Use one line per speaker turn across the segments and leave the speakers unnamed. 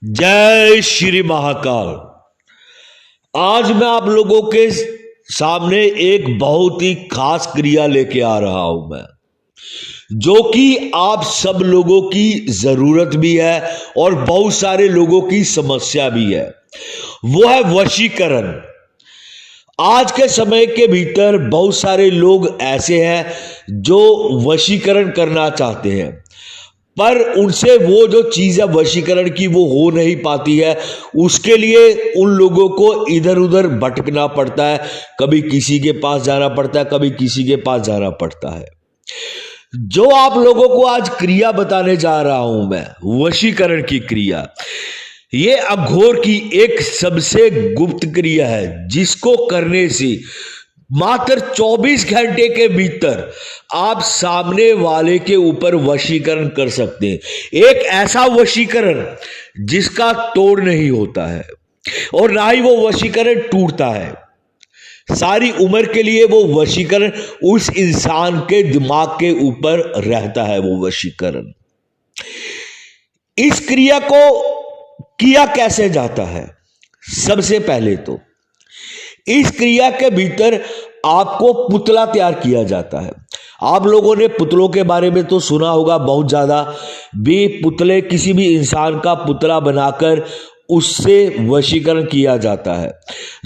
जय श्री महाकाल। आज मैं आप लोगों के सामने एक बहुत ही खास क्रिया लेके आ रहा हूं मैं, जो कि आप सब लोगों की जरूरत भी है और बहुत सारे लोगों की समस्या भी है। वो है वशीकरण। आज के समय के भीतर बहुत सारे लोग ऐसे हैं जो वशीकरण करना चाहते हैं, पर उनसे वो जो चीज है वशीकरण की वो हो नहीं पाती है। उसके लिए उन लोगों को इधर उधर भटकना पड़ता है, कभी किसी के पास जाना पड़ता है, कभी किसी के पास जाना पड़ता है। जो आप लोगों को आज क्रिया बताने जा रहा हूं मैं, वशीकरण की क्रिया, ये अघोर की एक सबसे गुप्त क्रिया है, जिसको करने से मात्र 24 घंटे के भीतर आप सामने वाले के ऊपर वशीकरण कर सकते हैं। एक ऐसा वशीकरण जिसका तोड़ नहीं होता है और ना ही वो वशीकरण टूटता है। सारी उम्र के लिए वो वशीकरण उस इंसान के दिमाग के ऊपर रहता है। वो वशीकरण, इस क्रिया को किया कैसे जाता है? सबसे पहले तो इस क्रिया के भीतर आपको पुतला तैयार किया जाता है। आप लोगों ने पुतलों के बारे में तो सुना होगा बहुत ज्यादा भी। पुतले, किसी भी इंसान का पुतला बनाकर उससे वशीकरण किया जाता है।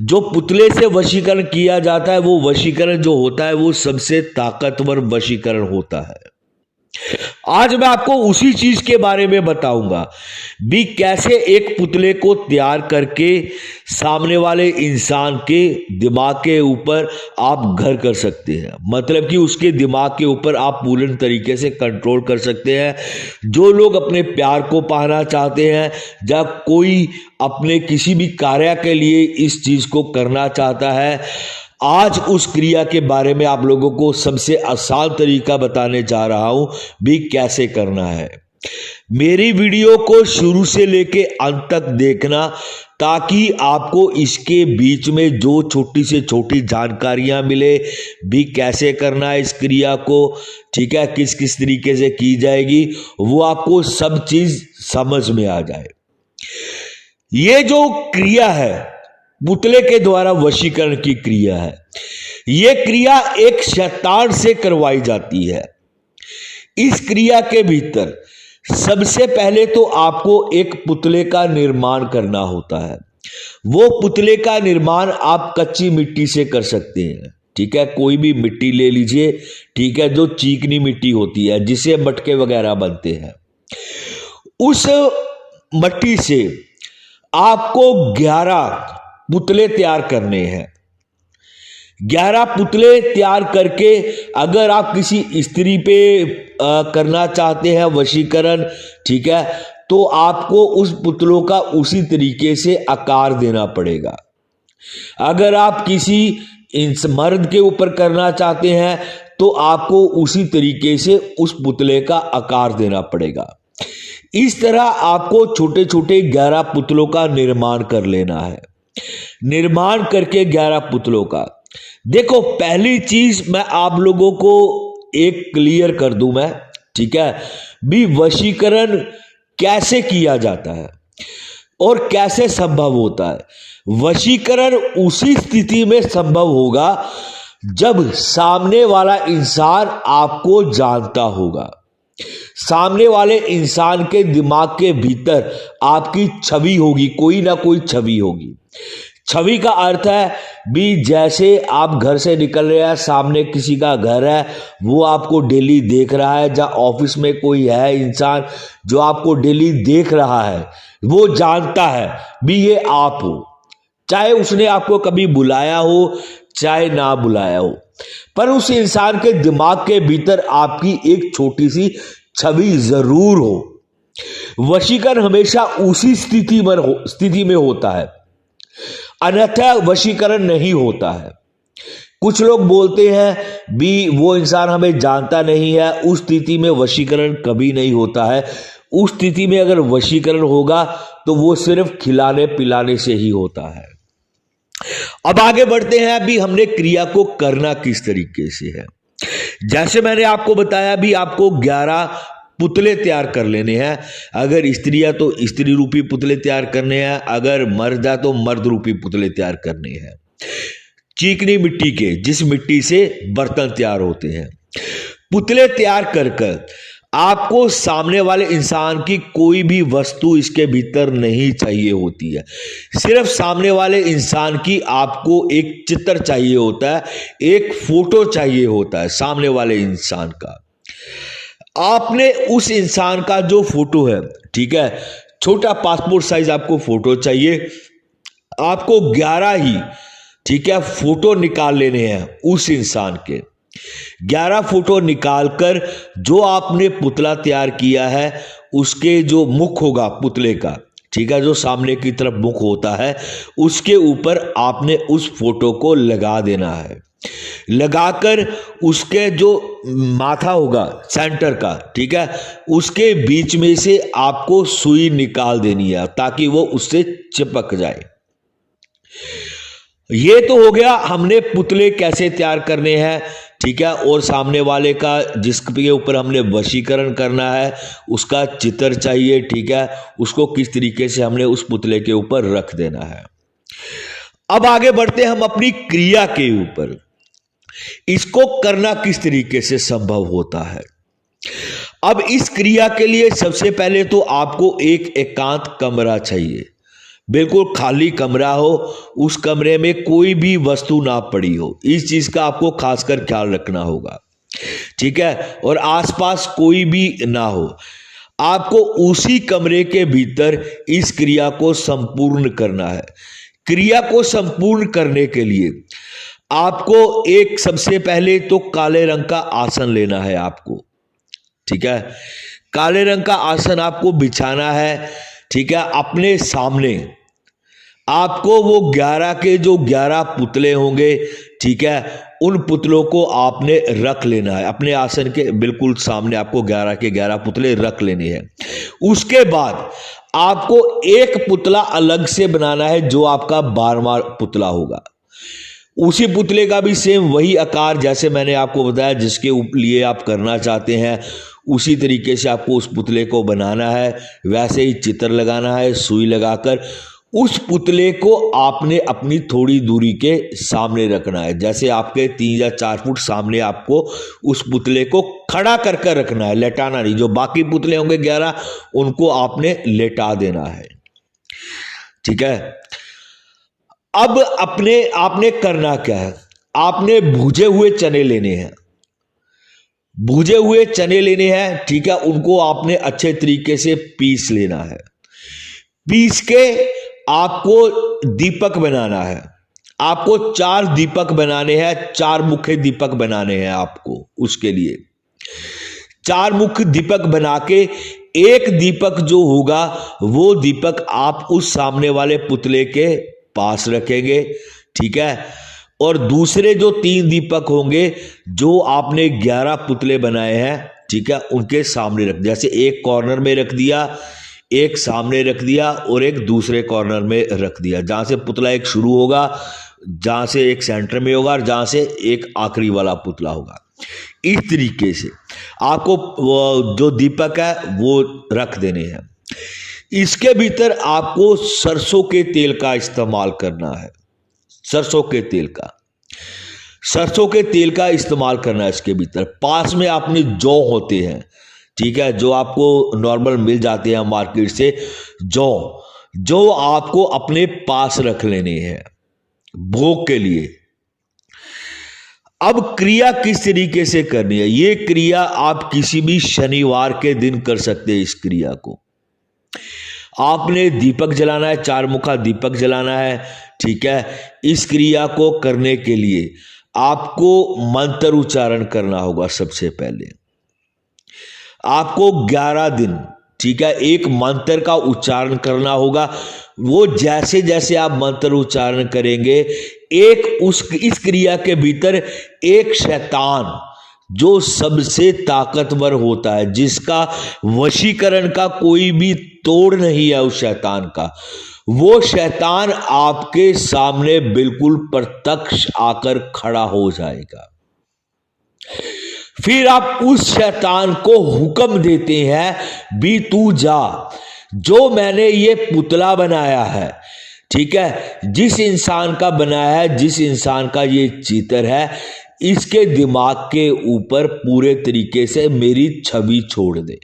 जो पुतले से वशीकरण किया जाता है वो वशीकरण जो होता है वो सबसे ताकतवर वशीकरण होता है। आज मैं आपको उसी चीज के बारे में बताऊंगा भी, कैसे एक पुतले को तैयार करके सामने वाले इंसान के दिमाग के ऊपर आप घर कर सकते हैं। मतलब कि उसके दिमाग के ऊपर आप पूर्ण तरीके से कंट्रोल कर सकते हैं। जो लोग अपने प्यार को पाना चाहते हैं या कोई अपने किसी भी कार्य के लिए इस चीज को करना चाहता है, आज उस क्रिया के बारे में आप लोगों को सबसे आसान तरीका बताने जा रहा हूं भी, कैसे करना है। मेरी वीडियो को शुरू से लेके अंत तक देखना, ताकि आपको इसके बीच में जो छोटी से छोटी जानकारियां मिले भी, कैसे करना है इस क्रिया को, ठीक है, किस किस तरीके से की जाएगी, वो आपको सब चीज समझ में आ जाए। ये जो क्रिया है पुतले के द्वारा वशीकरण की क्रिया है, यह क्रिया एक शैतान से करवाई जाती है। इस क्रिया के भीतर सबसे पहले तो आपको एक पुतले का निर्माण करना होता है। वो पुतले का निर्माण आप कच्ची मिट्टी से कर सकते हैं, ठीक है। कोई भी मिट्टी ले लीजिए, ठीक है, जो चीकनी मिट्टी होती है जिसे मटके वगैरह बनते हैं। उस मिट्टी से आपको 11 पुतले तैयार करने हैं। 11 पुतले तैयार करके अगर आप किसी स्त्री पे करना चाहते हैं वशीकरण, ठीक है, तो आपको उस पुतलों का उसी तरीके से आकार देना पड़ेगा। अगर आप किसी मर्द के ऊपर करना चाहते हैं तो आपको उसी तरीके से उस पुतले का आकार देना पड़ेगा। इस तरह आपको छोटे छोटे 11 पुतलों का निर्माण कर लेना है। निर्माण करके 11 पुतलों का, देखो पहली चीज मैं आप लोगों को एक क्लियर कर दूं मैं, ठीक है भी, वशीकरण कैसे किया जाता है और कैसे संभव होता है। वशीकरण उसी स्थिति में संभव होगा जब सामने वाला इंसान आपको जानता होगा। सामने वाले इंसान के दिमाग के भीतर आपकी छवि होगी, कोई ना कोई छवि होगी। छवि का अर्थ है भी, जैसे आप घर से निकल रहे हैं, सामने किसी का घर है, वो आपको डेली देख रहा है, या ऑफिस में कोई है इंसान जो आपको डेली देख रहा है, वो जानता है भी ये आप हो। चाहे उसने आपको कभी बुलाया हो चाहे ना बुलाया हो, पर उस इंसान के दिमाग के भीतर आपकी एक छोटी सी छवि जरूर हो। वशीकरण हमेशा उसी स्थिति में होता है, अन्यथा वशीकरण नहीं होता है। कुछ लोग बोलते हैं भी वो इंसान हमें जानता नहीं है, उस स्थिति में वशीकरण कभी नहीं होता है। उस स्थिति में अगर वशीकरण होगा तो वो सिर्फ खिलाने पिलाने से ही होता है। अब आगे बढ़ते हैं भी, हमने क्रिया को करना किस तरीके से है। जैसे मैंने आपको बताया भी, आपको 11 पुतले तैयार कर लेने हैं। अगर स्त्री है तो स्त्री रूपी पुतले तैयार करने हैं, अगर मर्द है तो मर्द रूपी पुतले तैयार करने हैं। चिकनी मिट्टी के, जिस मिट्टी से बर्तन तैयार होते हैं। पुतले तैयार कर कर आपको सामने वाले इंसान की कोई भी वस्तु इसके भीतर नहीं चाहिए होती है, सिर्फ सामने वाले इंसान की आपको एक चित्र चाहिए होता है, एक फोटो चाहिए होता है सामने वाले इंसान का। आपने उस इंसान का जो फोटो है, ठीक है, छोटा पासपोर्ट साइज आपको फोटो चाहिए, आपको 11 ही, ठीक है, फोटो निकाल लेने हैं उस इंसान के। 11 फोटो निकालकर जो आपने पुतला तैयार किया है उसके जो मुख होगा पुतले का, ठीक है, जो सामने की तरफ मुख होता है, उसके ऊपर आपने उस फोटो को लगा देना है। लगाकर उसके जो माथा होगा सेंटर का, ठीक है, उसके बीच में से आपको सुई निकाल देनी है ताकि वो उससे चिपक जाए। ये तो हो गया हमने पुतले कैसे तैयार करने हैं, ठीक है, और सामने वाले का जिसके ऊपर हमने वशीकरण करना है उसका चित्र चाहिए, ठीक है, उसको किस तरीके से हमने उस पुतले के ऊपर रख देना है। अब आगे बढ़ते हम अपनी क्रिया के ऊपर। इसको करना किस तरीके से संभव होता है। अब इस क्रिया के लिए सबसे पहले तो आपको एक एकांत कमरा चाहिए, बिल्कुल खाली कमरा हो, उस कमरे में कोई भी वस्तु ना पड़ी हो, इस चीज का आपको खासकर ख्याल रखना होगा, ठीक है, और आसपास कोई भी ना हो। आपको उसी कमरे के भीतर इस क्रिया को संपूर्ण करना है। क्रिया को संपूर्ण करने के लिए आपको एक सबसे पहले तो काले रंग का आसन लेना है आपको, ठीक है, काले रंग का आसन आपको बिछाना है, ठीक है। अपने सामने आपको वो 11 के जो 11 पुतले होंगे, ठीक है, उन पुतलों को आपने रख लेना है अपने आसन के बिल्कुल सामने। आपको 11 के 11 पुतले रख लेने हैं। उसके बाद आपको एक पुतला अलग से बनाना है जो आपका 12वां पुतला होगा। उसी पुतले का भी सेम वही आकार जैसे मैंने आपको बताया जिसके लिए आप करना चाहते हैं, उसी तरीके से आपको उस पुतले को बनाना है। वैसे ही चित्र लगाना है, सुई लगाकर उस पुतले को आपने अपनी थोड़ी दूरी के सामने रखना है। जैसे आपके 3 या 4 फुट सामने आपको उस पुतले को खड़ा करके रखना है, लेटाना नहीं। जो बाकी पुतले होंगे 11 उनको आपने लेटा देना है, ठीक है। अब आपने करना क्या है, आपने भूजे हुए चने लेने हैं, भूजे हुए चने लेने हैं, ठीक है। उनको आपने अच्छे तरीके से पीस लेना है। पीस के आपको दीपक बनाना है। आपको 4 दीपक बनाने हैं, 4 मुख्य दीपक बनाने हैं आपको। उसके लिए 4 मुख्य दीपक बना के एक दीपक जो होगा वो दीपक आप उस सामने वाले पुतले के पास रखेंगे, ठीक है। और दूसरे जो 3 दीपक होंगे जो आपने 11 पुतले बनाए हैं, ठीक है, उनके सामने रख, जैसे एक कॉर्नर में रख दिया, एक सामने रख दिया और एक दूसरे कॉर्नर में रख दिया। जहां से पुतला एक शुरू होगा, जहां से एक सेंटर में होगा और जहां से एक आखिरी वाला पुतला होगा। इस तरीके से आपको जो दीपक है वो रख देने हैं। इसके भीतर आपको सरसों के तेल का इस्तेमाल करना है। सरसों के तेल का इस्तेमाल करना है इसके भीतर। पास में आपने जौ होते हैं, ठीक है, जो आपको नॉर्मल मिल जाते हैं मार्केट से, जो आपको अपने पास रख लेने हैं भोग के लिए। अब क्रिया किस तरीके से करनी है, ये क्रिया आप किसी भी शनिवार के दिन कर सकते हैं। इस क्रिया को आपने दीपक जलाना है, 4 मुखा दीपक जलाना है, ठीक है। इस क्रिया को करने के लिए आपको मंत्र उच्चारण करना होगा। सबसे पहले आपको 11 दिन, ठीक है, एक मंत्र का उच्चारण करना होगा। वो जैसे जैसे आप मंत्र उच्चारण करेंगे, इस क्रिया के भीतर एक शैतान जो सबसे ताकतवर होता है, जिसका वशीकरण का कोई भी तोड़ नहीं है उस शैतान का, वो शैतान आपके सामने बिल्कुल प्रत्यक्ष आकर खड़ा हो जाएगा। फिर आप उस शैतान को हुक्म देते हैं भी तू जा, जो मैंने ये पुतला बनाया है, ठीक है, जिस इंसान का बनाया है, जिस इंसान का ये चित्र है, इसके दिमाग के ऊपर पूरे तरीके से मेरी छवि छोड़ दे,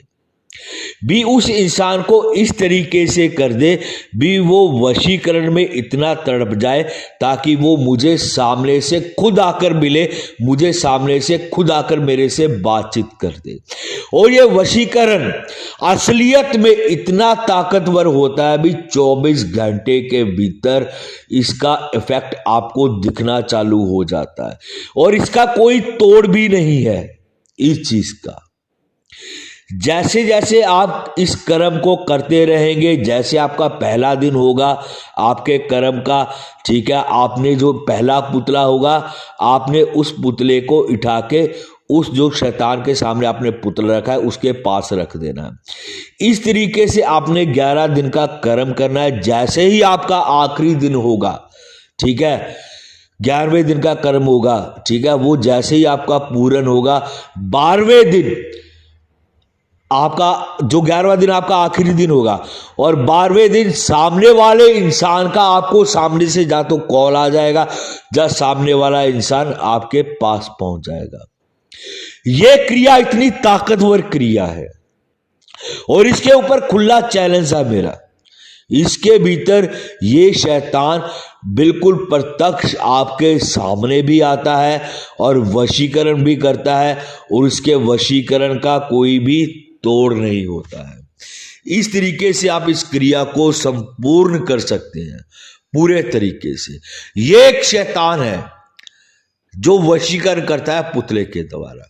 भी उस इंसान को इस तरीके से कर दे भी वो वशीकरण में इतना तड़प जाए ताकि वो मुझे सामने से खुद आकर मिले, मुझे सामने से खुद आकर मेरे से बातचीत कर दे। और ये वशीकरण असलियत में इतना ताकतवर होता है भी 24 घंटे के भीतर इसका इफेक्ट आपको दिखना चालू हो जाता है और इसका कोई तोड़ भी नहीं है इस चीज का। जैसे जैसे आप इस कर्म को करते रहेंगे, जैसे आपका पहला दिन होगा आपके कर्म का, ठीक है, आपने जो पहला पुतला होगा आपने उस पुतले को उठा के उस जो शैतान के सामने आपने पुतला रखा है उसके पास रख देना है। इस तरीके से आपने 11 दिन का कर्म करना है। जैसे ही आपका आखिरी दिन होगा, ठीक है, 11वें दिन का कर्म होगा, ठीक है, वो जैसे ही आपका पूर्ण होगा, 12वें दिन आपका जो 11वां दिन आपका आखिरी दिन होगा और 12वें दिन सामने वाले इंसान का आपको सामने से जा तो कॉल आ जाएगा, या सामने वाला इंसान आपके पास पहुंच जाएगा। यह क्रिया इतनी ताकतवर क्रिया है और इसके ऊपर खुला चैलेंज है मेरा। इसके भीतर ये शैतान बिल्कुल प्रत्यक्ष आपके सामने भी आता है और वशीकरण भी करता है और उसके वशीकरण का कोई भी तोड़ नहीं होता है। इस तरीके से आप इस क्रिया को संपूर्ण कर सकते हैं पूरे तरीके से। ये एक शैतान है जो वशीकरण करता है पुतले के द्वारा।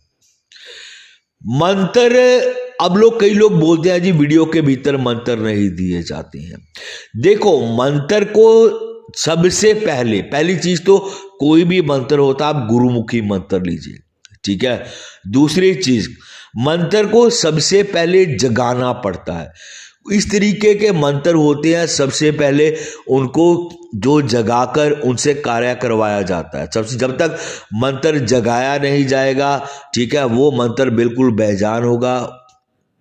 मंत्र, अब कई लोग बोलते हैं जी वीडियो के भीतर मंत्र नहीं दिए जाते हैं। देखो, मंत्र को सबसे पहली चीज तो कोई भी मंत्र होता आप गुरुमुखी मंत्र लीजिए, ठीक है। दूसरी चीज, मंत्र को सबसे पहले जगाना पड़ता है। इस तरीके के मंत्र होते हैं, सबसे पहले उनको जो जगाकर उनसे कार्य करवाया जाता है। सबसे जब तक मंत्र जगाया नहीं जाएगा, ठीक है, वो मंत्र बिल्कुल बेजान होगा,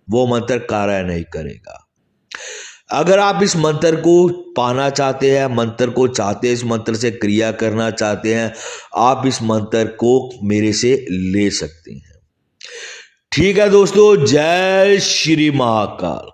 वो मंत्र कार्य नहीं करेगा। अगर आप इस मंत्र को पाना चाहते हैं, मंत्र को चाहते हैं, इस मंत्र से क्रिया करना चाहते हैं, आप इस मंत्र को मेरे से ले सकते हैं। ठीक है दोस्तों, जय श्री महाकाल।